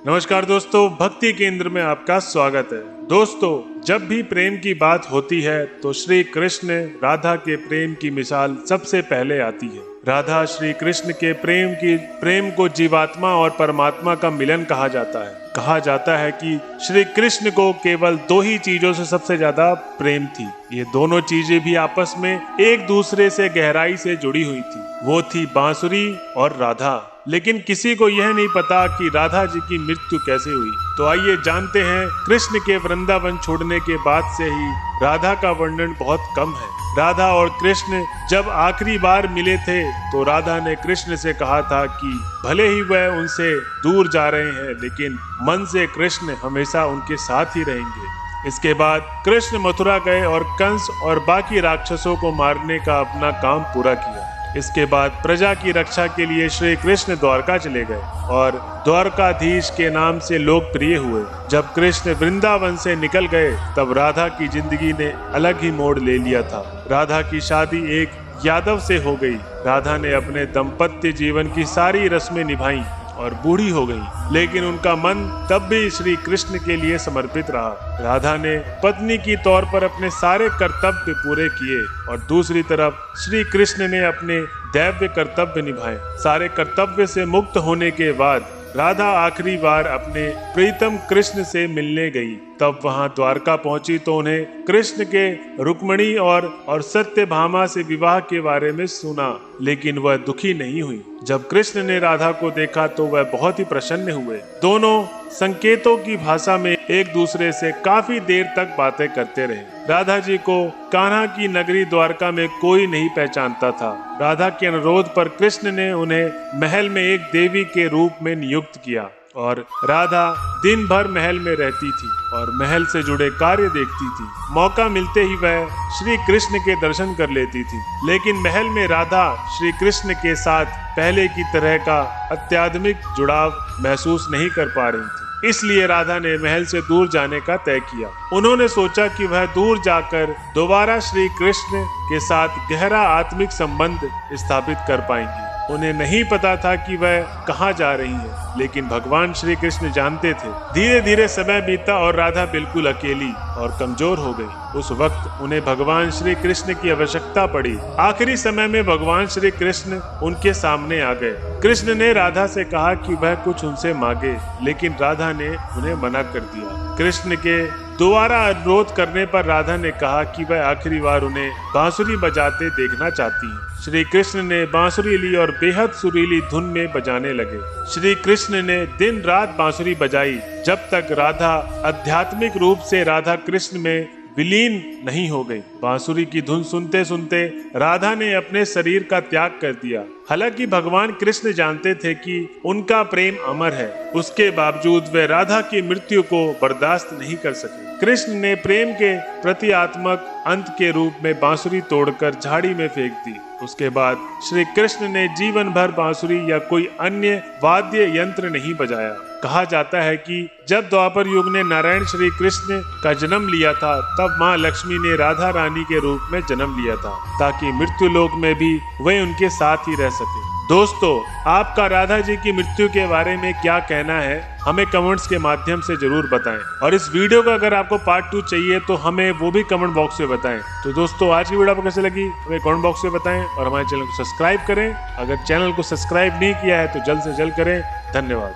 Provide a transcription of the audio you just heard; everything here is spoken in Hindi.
नमस्कार दोस्तों, भक्ति केंद्र में आपका स्वागत है। दोस्तों, जब भी प्रेम की बात होती है तो श्री कृष्ण राधा के प्रेम की मिसाल सबसे पहले आती है। राधा श्री कृष्ण के प्रेम को जीवात्मा और परमात्मा का मिलन कहा जाता है। कहा जाता है कि श्री कृष्ण को केवल दो ही चीजों से सबसे ज्यादा प्रेम थी। ये दोनों चीजें भी आपस में एक दूसरे से गहराई से जुड़ी हुई थी। वो थी बांसुरी और राधा। लेकिन किसी को यह नहीं पता कि राधा जी की मृत्यु कैसे हुई। तो आइए जानते हैं। कृष्ण के वृंदावन छोड़ने के बाद से ही राधा का वर्णन बहुत कम है। राधा और कृष्ण जब आखिरी बार मिले थे तो राधा ने कृष्ण से कहा था कि भले ही वह उनसे दूर जा रहे हैं, लेकिन मन से कृष्ण हमेशा उनके साथ ही रहेंगे। इसके बाद कृष्ण मथुरा गए और कंस और बाकी राक्षसों को मारने का अपना काम पूरा किया। इसके बाद प्रजा की रक्षा के लिए श्री कृष्ण द्वारका चले गए और द्वारकाधीश के नाम से लोकप्रिय हुए। जब कृष्ण वृंदावन से निकल गए तब राधा की जिंदगी ने अलग ही मोड़ ले लिया था। राधा की शादी एक यादव से हो गई। राधा ने अपने दाम्पत्य जीवन की सारी रस्में निभाई और बूढ़ी हो गई, लेकिन उनका मन तब भी श्री कृष्ण के लिए समर्पित रहा। राधा ने पत्नी की तौर पर अपने सारे कर्तव्य पूरे किए और दूसरी तरफ श्री कृष्ण ने अपने दैव्य कर्तव्य निभाए। सारे कर्तव्य से मुक्त होने के बाद राधा आखिरी बार अपने प्रीतम कृष्ण से मिलने गई। तब वहां द्वारका पहुंची तो उन्हें कृष्ण के रुक्मिणी और सत्यभामा से विवाह के बारे में सुना, लेकिन वह दुखी नहीं हुई। जब कृष्ण ने राधा को देखा तो वह बहुत ही प्रसन्न हुए। दोनों संकेतों की भाषा में एक दूसरे से काफी देर तक बातें करते रहे। राधा जी को कान्हा की नगरी द्वारका में कोई नहीं पहचानता था। राधा के अनुरोध पर कृष्ण ने उन्हें महल में एक देवी के रूप में नियुक्त किया और राधा दिन भर महल में रहती थी और महल से जुड़े कार्य देखती थी। मौका मिलते ही वह श्री कृष्ण के दर्शन कर लेती थी, लेकिन महल में राधा श्री कृष्ण के साथ पहले की तरह का अत्याधुनिक जुड़ाव महसूस नहीं कर पा रही थी। इसलिए राधा ने महल से दूर जाने का तय किया। उन्होंने सोचा कि वह दूर जाकर दोबारा श्री कृष्ण के साथ गहरा आत्मिक संबंध स्थापित कर पाएंगी। उन्हें नहीं पता था कि वह कहाँ जा रही है, लेकिन भगवान श्री कृष्ण जानते थे। धीरे धीरे समय बीता और राधा बिल्कुल अकेली और कमजोर हो गई। उस वक्त उन्हें भगवान श्री कृष्ण की आवश्यकता पड़ी। आखिरी समय में भगवान श्री कृष्ण उनके सामने आ गए। कृष्ण ने राधा से कहा कि वह कुछ उनसे मांगे, लेकिन राधा ने उन्हें मना कर दिया। कृष्ण के दोबारा अनुरोध करने पर राधा ने कहा कि वह आखिरी बार उन्हें बांसुरी बजाते देखना चाहती हैं। श्री कृष्ण ने बांसुरी ली और बेहद सुरीली धुन में बजाने लगे। श्री कृष्ण ने दिन रात बांसुरी बजाई जब तक राधा आध्यात्मिक रूप से राधा कृष्ण में विलीन नहीं हो गई। बांसुरी की धुन सुनते सुनते राधा ने अपने शरीर का त्याग कर दिया। हालांकि भगवान कृष्ण जानते थे कि उनका प्रेम अमर है, उसके बावजूद वे राधा की मृत्यु को बर्दाश्त नहीं कर सके। कृष्ण ने प्रेम के प्रतीकात्मक अंत के रूप में बांसुरी तोड़कर झाड़ी में फेंक दी। उसके बाद श्री कृष्ण ने जीवन भर बांसुरी या कोई अन्य वाद्य यंत्र नहीं बजाया। कहा जाता है कि जब द्वापर युग ने नारायण श्री कृष्ण का जन्म लिया था, तब माँ लक्ष्मी ने राधा रानी के रूप में जन्म लिया था, ताकि मृत्यु लोक में भी वे उनके साथ ही रह सके। दोस्तों, आपका राधा जी की मृत्यु के बारे में क्या कहना है, हमें कमेंट्स के माध्यम से जरूर बताएं। और इस वीडियो का अगर आपको पार्ट 2 चाहिए तो हमें वो भी कमेंट बॉक्स में बताएं। तो दोस्तों, आज की वीडियो आपको कैसे लगी हमें कमेंट बॉक्स में बताएं और हमारे चैनल को सब्सक्राइब करें। अगर चैनल को सब्सक्राइब नहीं किया है तो जल्द से जल्द करें। धन्यवाद।